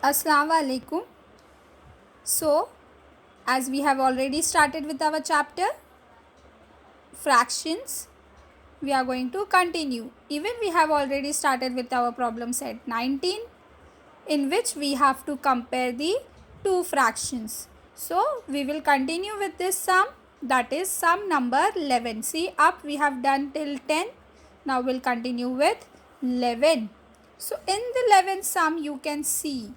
Assalamu alaikum. So, as we have already started with our chapter fractions, we are going to continue. Even we have already started with our problem set 19, in which we have to compare the two fractions. So, we will continue with this sum, that is sum number 11. See, up we have done till 10. Now, we'll continue with 11. So, in the 11th sum, you can see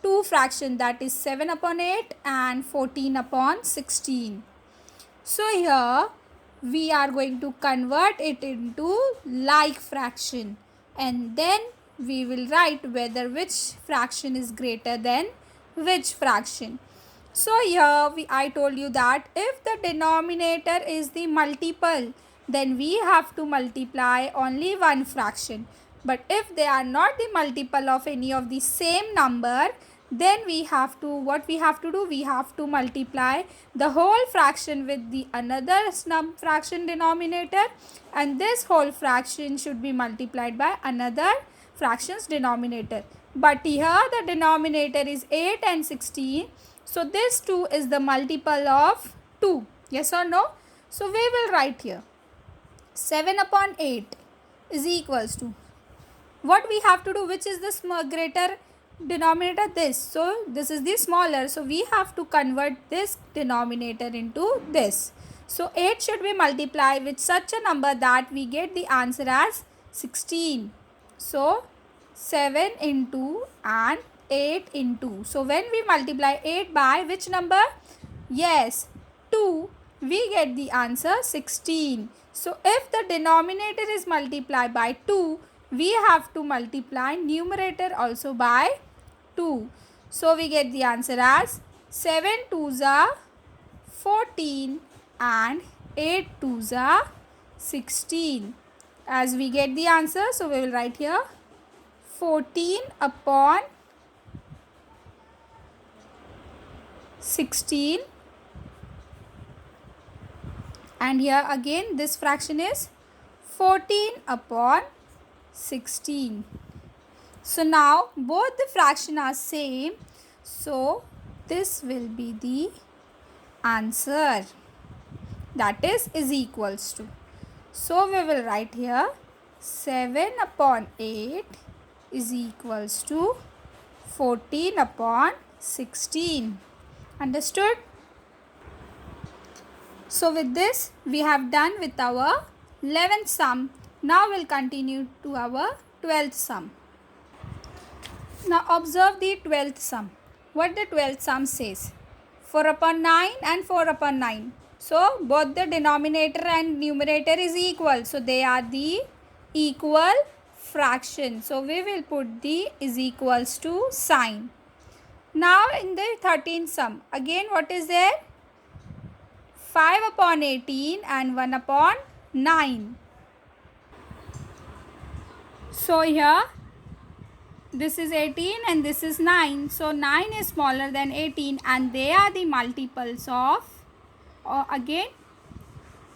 two fraction, that is 7 upon 8 and 14 upon 16. So here we are going to convert it into like fraction, and then we will write whether which fraction is greater than which fraction. So here I told you that if the denominator is the multiple, then we have to multiply only one fraction. But if they are not the multiple of any of the same number, then we have to multiply the whole fraction with the another fraction denominator, and this whole fraction should be multiplied by another fraction's denominator. But here the denominator is 8 and 16, so this 2 is the multiple of 2. Yes or no? So we will write here 7 upon 8 is equals to, what we have to do, which is the greater denominator, this. So this is the smaller, so we have to convert this denominator into this. So 8 should be multiplied with such a number that we get the answer as 16. So 7 into and 8 into. So when we multiply 8 by which number? Yes, 2, we get the answer 16. So if the denominator is multiplied by 2, we have to multiply numerator also by 2. So we get the answer as 7 2s are 14 and 8 2s are 16. As we get the answer, so we will write here 14 upon 16, and here again this fraction is 14 upon 16. So now both the fraction are same, so this will be the answer, that is equals to. So we will write here 7 upon 8 is equals to 14 upon 16. Understood? So with this we have done with our 11th sum. Now we'll continue to our 12th sum. Now observe the 12th sum. What the 12th sum says? 4 upon 9 and 4 upon 9. So both the denominator and numerator is equal. So they are the equal fraction. So we will put the is equals to sign. Now in the 13th sum, again what is there? 5 upon 18 and 1 upon 9. So here this is 18 and this is 9. So 9 is smaller than 18 and they are the multiples of, or again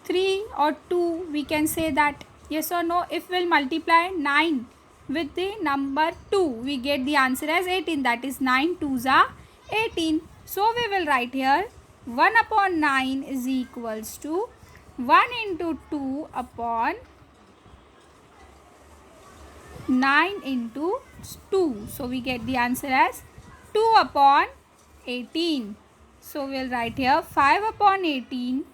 3 or 2, we can say that. Yes or no? If we'll multiply 9 with the number 2, we get the answer as 18, that is 9 2s are 18. So we will write here 1 upon 9 is equals to 1 into 2 upon 9 into 2. So we get the answer as 2 upon 18. So we'll write here 5 upon 18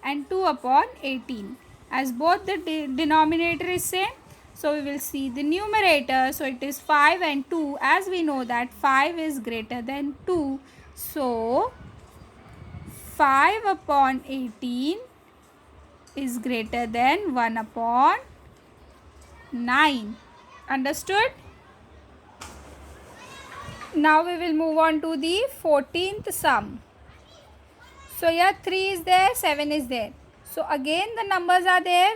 and 2 upon 18. As both the denominator is same, so we will see the numerator. So it is 5 and 2. As we know that 5 is greater than 2. So 5 upon 18 is greater than 1 upon 9. Understood? Now we will move on to the 14th sum. So here 3 is there, 7 is there. So again the numbers are there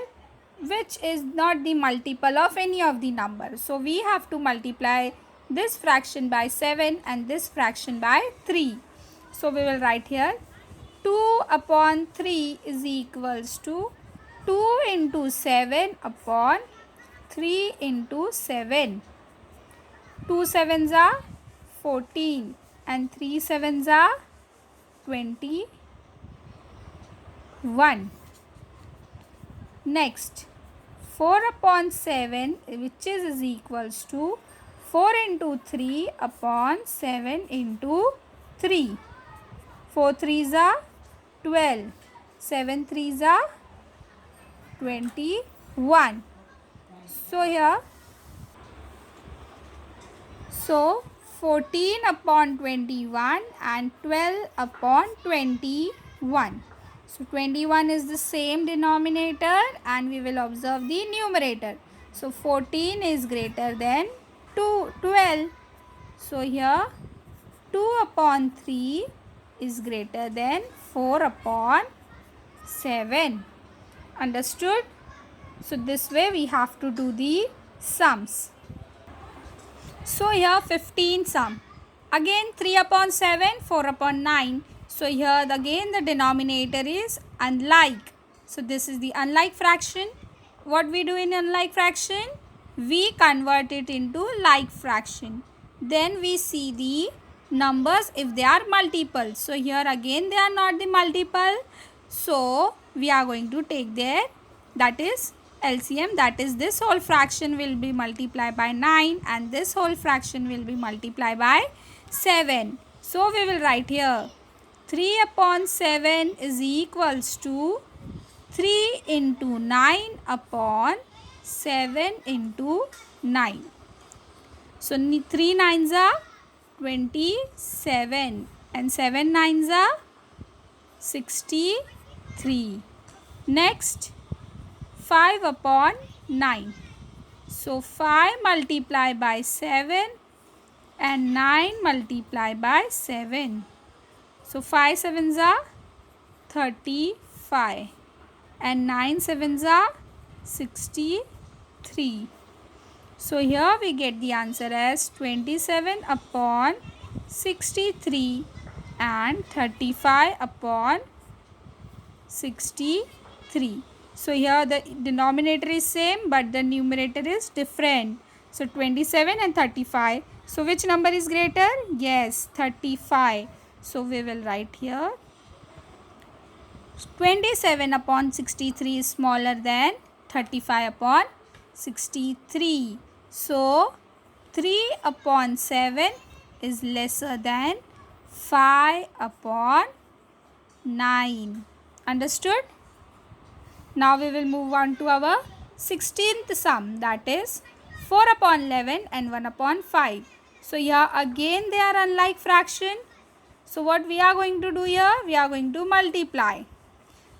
which is not the multiple of any of the numbers. So we have to multiply this fraction by 7 and this fraction by 3. So we will write here 2 upon 3 is equals to 2 into 7 upon 3 into 7. 2 sevens are 14 and 3 sevens are 21. Next, 4 upon 7, which is equals to 4 into 3 upon 7 into 3. 4 threes are 12. 7 threes are 21. So here, 14 upon 21 and 12 upon 21. So 21 is the same denominator and we will observe the numerator. So 14 is greater than 12. So here 2 upon 3 is greater than 4 upon 7. Understood? So this way we have to do the sums. So here 15 sum. Again 3 upon 7, 4 upon 9. So here again the denominator is unlike. So this is the unlike fraction. What we do in unlike fraction? We convert it into like fraction. Then we see the numbers if they are multiple. So here again they are not the multiple. So we are going to take their, that is LCM, that is this whole fraction will be multiplied by 9 and this whole fraction will be multiplied by 7. So we will write here 3 upon 7 is equals to 3 into 9 upon 7 into 9. So 3 nines are 27 and 7 nines are 63. Next, 5 upon 9. So 5 multiplied by 7 and 9 multiplied by 7. So 5 sevens are 35 and 9 sevens are 63. So here we get the answer as 27 upon 63 and 35 upon 63. So here the denominator is same but the numerator is different. So 27 and 35. So which number is greater? Yes, 35. So we will write here 27 upon 63 is smaller than 35 upon 63. So 3 upon 7 is lesser than 5 upon 9. Understood? Now we will move on to our 16th sum, that is 4 upon 11 and 1 upon 5. So here again they are unlike fraction. So what we are going to do here? We are going to multiply.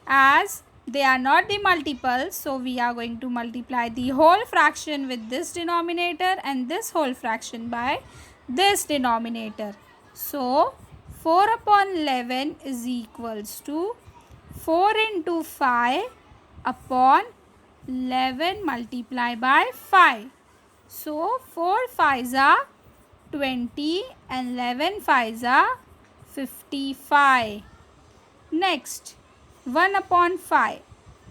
As they are not the multiples, so we are going to multiply the whole fraction with this denominator and this whole fraction by this denominator. So 4 upon 11 is equals to 4 into 5 upon 11 multiplied by 5. So 4 5s are 20 and 11 5s are 55. Next, 1 upon 5,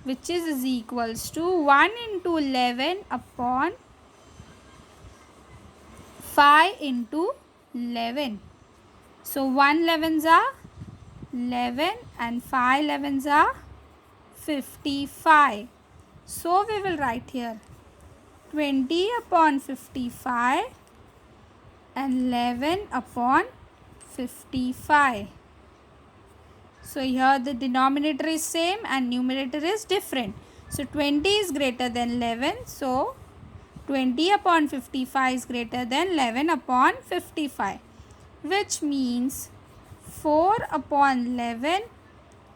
which is equals to 1 into 11 upon 5 into 11. So 1 11s are 11 and 5 11s are 55. So we will write here 20 upon 55 and 11 upon 55. So here the denominator is same and numerator is different. So 20 is greater than 11. So 20 upon 55 is greater than 11 upon 55. Which means 4 upon 11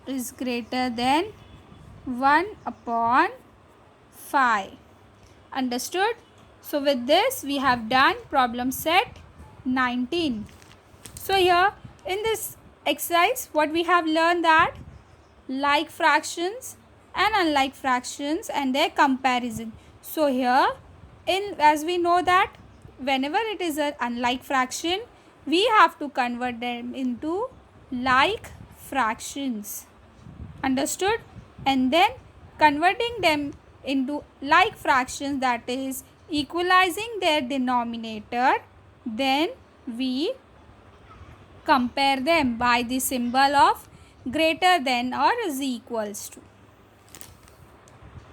is greater than 1 upon 5. Understood? So with this we have done problem set 19. So here in this exercise what we have learned that like fractions and unlike fractions and their comparison. So here as we know that whenever it is an unlike fraction we have to convert them into like fractions. Understood? And then converting them into like fractions, that is equalizing their denominator, then we compare them by the symbol of greater than or is equals to.